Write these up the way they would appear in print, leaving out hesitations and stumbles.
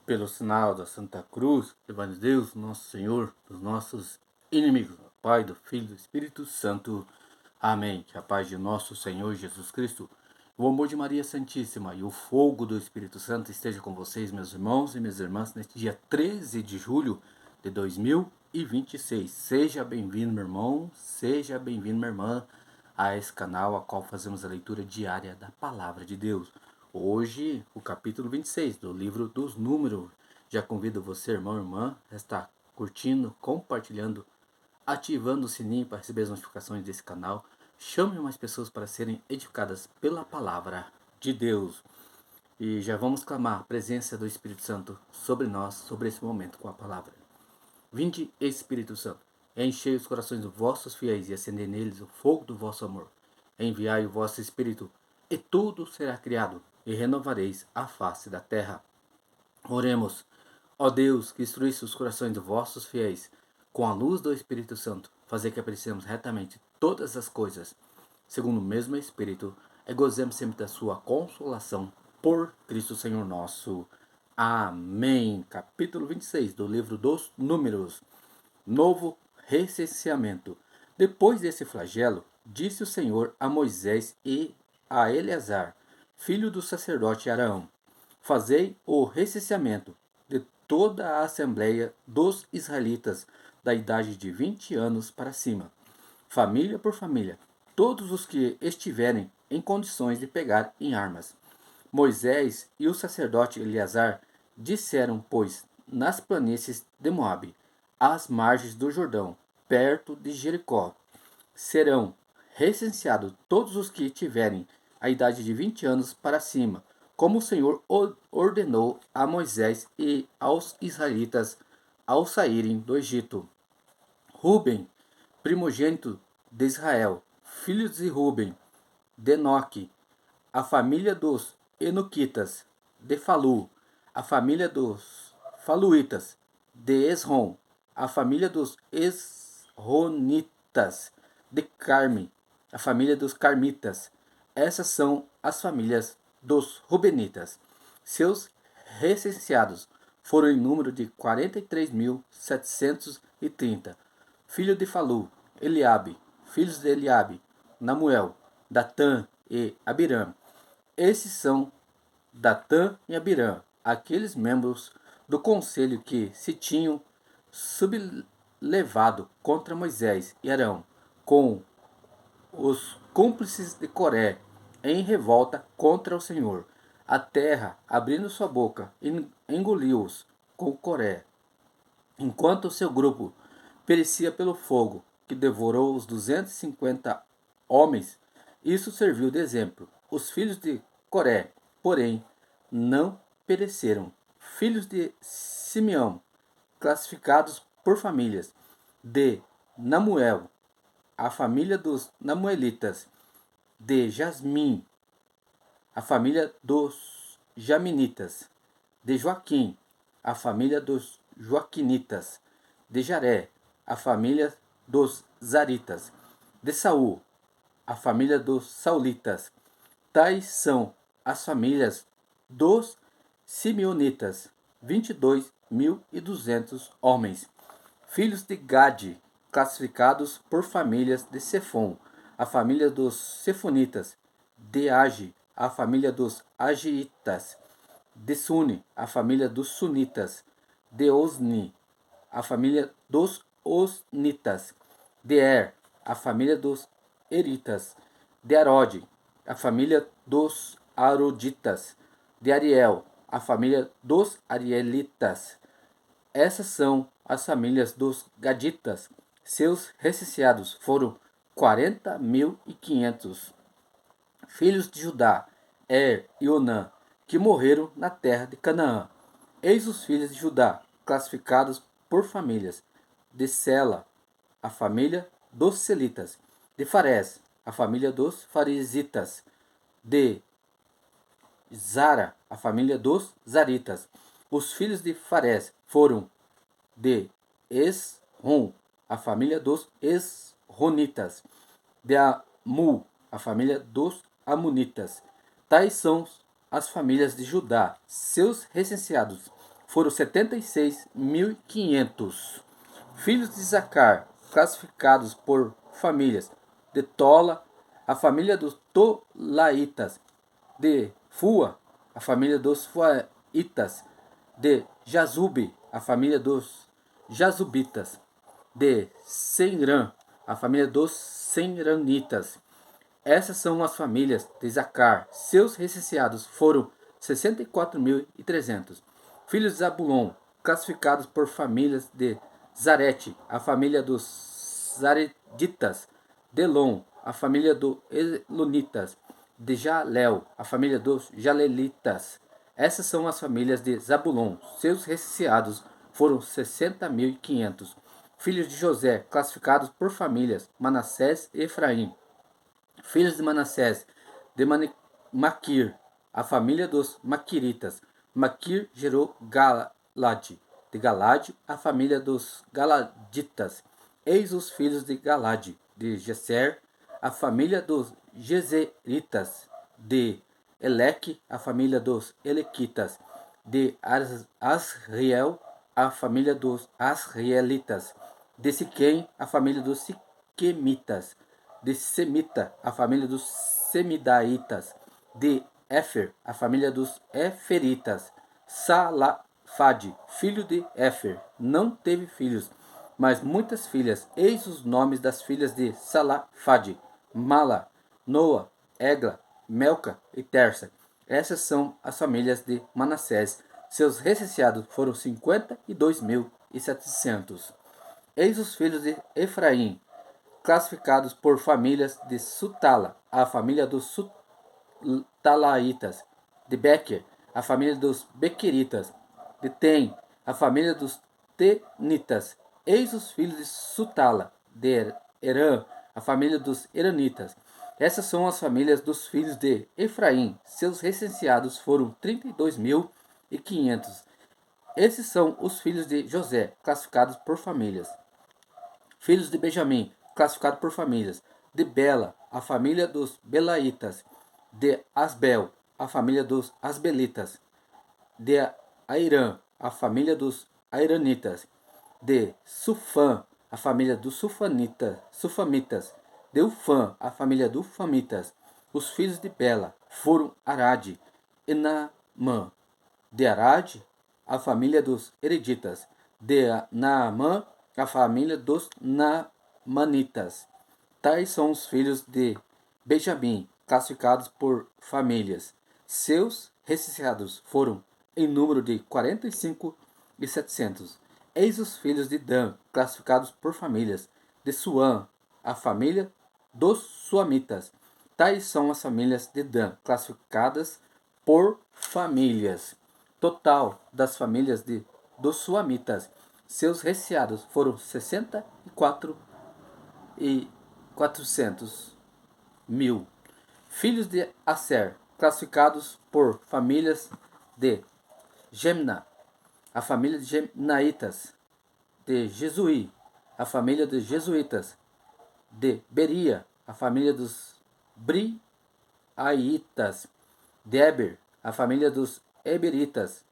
pelo sinal da Santa Cruz, levando Deus, nosso Senhor, dos nossos inimigos, Pai, do Filho e do Espírito Santo. Amém. Que a paz de nosso Senhor Jesus Cristo, o amor de Maria Santíssima e o fogo do Espírito Santo esteja com vocês, meus irmãos e minhas irmãs, neste dia 13 de julho de 2026. Seja bem-vindo, meu irmão, seja bem-vindo, minha irmã, a esse canal, a qual fazemos a leitura diária da Palavra de Deus. Hoje, o capítulo 26 do livro dos Números. Já convido você, irmão e irmã, a estar curtindo, compartilhando, ativando o sininho para receber as notificações desse canal. Chame mais pessoas para serem edificadas pela Palavra de Deus. E já vamos clamar a presença do Espírito Santo sobre nós, sobre esse momento com a palavra. Vinde, Espírito Santo, enchei os corações dos vossos fiéis e acendei neles o fogo do vosso amor. Enviai o vosso Espírito, e tudo será criado, e renovareis a face da terra. Oremos. Ó Deus, que instruísse os corações dos vossos fiéis, com a luz do Espírito Santo, fazer que apreciemos retamente todas as coisas, segundo o mesmo Espírito, e gozemos sempre da sua consolação, por Cristo Senhor nosso. Amém. Capítulo 26 do livro dos Números. Novo recenseamento. Depois desse flagelo, disse o Senhor a Moisés e a Eleazar, filho do sacerdote Arão: fazei o recenseamento de toda a assembleia dos israelitas da idade de 20 anos para cima, família por família, todos os que estiverem em condições de pegar em armas. Moisés e o sacerdote Eleazar disseram, pois, nas planícies de Moabe, às margens do Jordão, perto de Jericó, serão recenseados todos os que tiverem a idade de 20 anos para cima, como o Senhor ordenou a Moisés e aos israelitas ao saírem do Egito. Ruben, primogênito de Israel, filhos de Ruben, de Enoque, a família dos Enoquitas, de Falu, a família dos Faluitas, de Esrom, a família dos Esronitas, de Carme, a família dos Carmitas. Essas são as famílias dos Rubenitas. Seus recenseados foram em número de 43.730. Filho de Falu, Eliabe, filhos de Eliabe, Namuel, Datã e Abiram. Esses são Datã e Abiram, aqueles membros do conselho que se tinham sublevado contra Moisés e Arão, com os cúmplices de Coré, em revolta contra o Senhor. A terra, abrindo sua boca, engoliu-os com Coré, enquanto o seu grupo perecia pelo fogo, que devorou os 250 homens. Isso serviu de exemplo. Os filhos de Coré, porém, não pereceram. Filhos de Simeão, classificados por famílias: de Namuel, a família dos Namuelitas; de Jasmim, a família dos Jaminitas; de Joaquim, a família dos Joaquinitas; de Jaré, a família dos Zaritas; de Saul, a família dos Saulitas. Tais são as famílias dos Simeonitas, 22.200 homens. Filhos de Gade, classificados por famílias: de Sefom, a família dos Sefonitas; de Age, a família dos Agiitas; de Suni, a família dos Sunitas; de Osni, a família dos Osnitas; de Er, a família dos Eritas; de Arode, a família dos Aroditas; de Ariel, a família dos Arielitas. Essas são as famílias dos Gaditas. Seus recenseados foram 40.500. Filhos de Judá, Er e Onã, que morreram na terra de Canaã. Eis os filhos de Judá, classificados por famílias: de Sela, a família dos Selitas; de Farés, a família dos Faresitas; de Zara, a família dos Zaritas. Os filhos de Farés foram: de Esrom, a família dos Esronitas; de Amu, a família dos Amunitas. Tais são as famílias de Judá. Seus recenseados foram 76.500. Filhos de Isacar, classificados por famílias: de Tola, a família dos Tolaitas; de Fua, a família dos Fuaitas; de Jazube, a família dos Jazubitas; de Senrã, a família dos Senranitas. Essas são as famílias de Isacar. Seus recenseados foram 64.300. Filhos de Zabulon, classificados por famílias: de Zarete, a família dos Zareditas; de Elon, a família dos Elonitas; de Jalel, a família dos Jalelitas. Essas são as famílias de Zabulon. Seus recenseados foram 60.500. Filhos de José, classificados por famílias: Manassés e Efraim. Filhos de Manassés, de Maquir, a família dos Maquiritas. Maquir gerou Galade; de Galade, a família dos Galaditas. Eis os filhos de Galade: de Geser, a família dos Gezeritas; de Eleque, a família dos Elequitas; de Asriel, a família dos Asrielitas; de Siquém, a família dos Siquemitas; de Semita, a família dos Semidaitas; de Éfer, a família dos Eferitas. Salafade, filho de Éfer, não teve filhos, mas muitas filhas. Eis os nomes das filhas de Salafade: Mala, Noa, Egla, Melca e Tersa. Essas são as famílias de Manassés. Seus recenseados foram 52.700. Eis os filhos de Efraim, classificados por famílias: de Sutala, a família dos Sutalaitas; de Bequer, a família dos Bequeritas; de Tem, a família dos Tenitas. Eis os filhos de Sutala; de Herã, a família dos Heranitas. Essas são as famílias dos filhos de Efraim. Seus recenseados foram 32.500. Esses são os filhos de José, classificados por famílias. Filhos de Benjamim, classificado por famílias: de Bela, a família dos Belaitas; de Asbel, a família dos Asbelitas; de Airã, a família dos Airanitas; de Sufã, a família dos Sufamitas; de Ufã, a família dos Ufamitas. Os filhos de Bela foram Arade e Naamã; de Arade, a família dos Hereditas; de Naamã, a família dos Naamanitas. Tais são os filhos de Benjamim, classificados por famílias. Seus recenseados foram em número de 45.700. Eis os filhos de Dan, classificados por famílias: de Suã, a família dos Suamitas. Tais são as famílias de Dan, classificadas por famílias. Total das famílias dos Suamitas. Seus recenseados foram 64.400.000. Filhos de Aser, classificados por famílias: de Gemna, a família de Gemnaitas; de Jesuí, a família dos Jesuítas; de Beria, a família dos Briaitas; de Eber, a família dos Eberitas;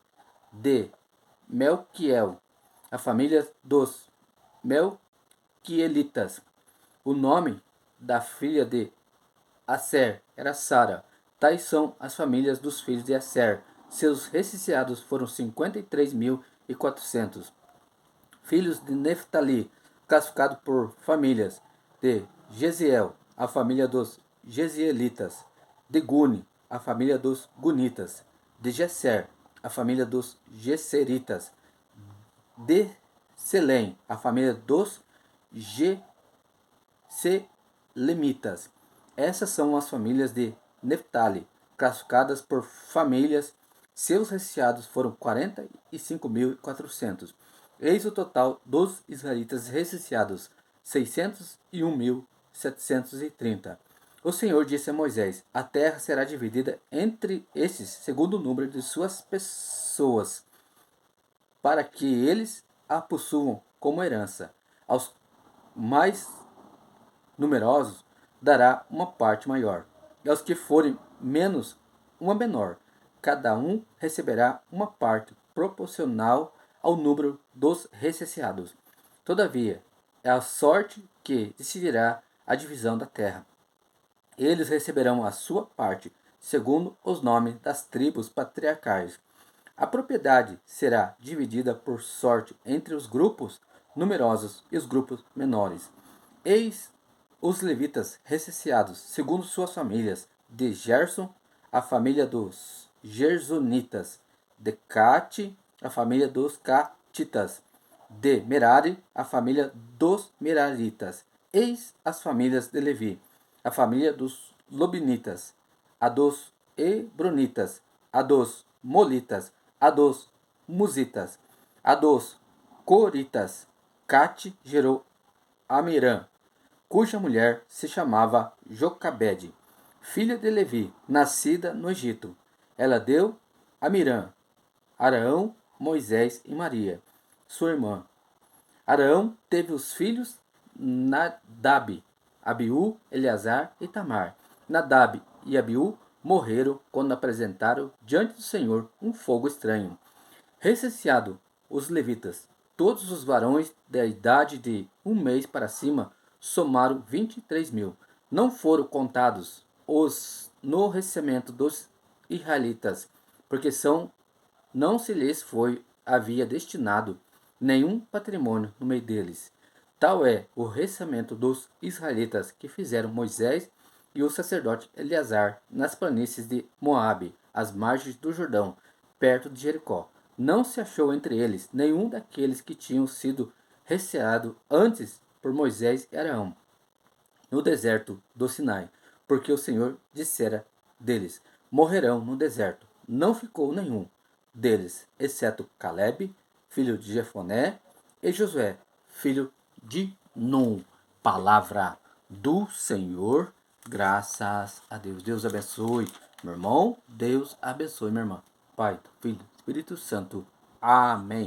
de Melquiel, a família dos Melquielitas. O nome da filha de Aser era Sara. Tais são as famílias dos filhos de Aser. Seus recenseados foram 53.400. Filhos de Neftali, classificados por famílias: de Gesiel, a família dos Gesielitas; de Guni, a família dos Gunitas; de Geser, a família dos Geseritas; de Selém, a família dos Geselemitas. Essas são as famílias de Neftali, classificadas por famílias. Seus recenseados foram 45.400. Eis o total dos israelitas recenseados: 601.730. O Senhor disse a Moisés: a terra será dividida entre estes segundo o número de suas pessoas, para que eles a possuam como herança. Aos mais numerosos dará uma parte maior, e aos que forem menos, uma menor. Cada um receberá uma parte proporcional ao número dos recenseados. Todavia, é a sorte que decidirá a divisão da terra. Eles receberão a sua parte, segundo os nomes das tribos patriarcais. A propriedade será dividida por sorte entre os grupos numerosos e os grupos menores. Eis os levitas recenseados, segundo suas famílias: de Gerson, a família dos Gersonitas; de Cate, a família dos Catitas; de Merari, a família dos Meraritas. Eis as famílias de Levi: a família dos Lobinitas, a dos Hebronitas, a dos Molitas, a dos Musitas, a dos Coritas. Cate gerou Amirã, cuja mulher se chamava Jocabede, filha de Levi, nascida no Egito. Ela deu a Mirã, Arão, Moisés e Maria, sua irmã. Arão teve os filhos Nadab, Abiú, Eleazar e Tamar. Nadab e Abiú morreram quando apresentaram diante do Senhor um fogo estranho. Recenseado os levitas, todos os varões da idade de 1 mês para cima, somaram 23.000. Não foram contados os no recenseamento dos israelitas, porque não se lhes havia destinado nenhum patrimônio no meio deles. Tal é o recenseamento dos israelitas que fizeram Moisés e o sacerdote Eleazar nas planícies de Moabe, às margens do Jordão, perto de Jericó. Não se achou entre eles nenhum daqueles que tinham sido recenseados antes por Moisés e Arão, no deserto do Sinai, porque o Senhor dissera deles: morrerão no deserto. Não ficou nenhum deles, exceto Caleb, filho de Jefoné, e Josué, filho de Nun. Palavra do Senhor, graças a Deus. Deus abençoe, meu irmão. Deus abençoe, minha irmã. Pai, Filho, Espírito Santo. Amém.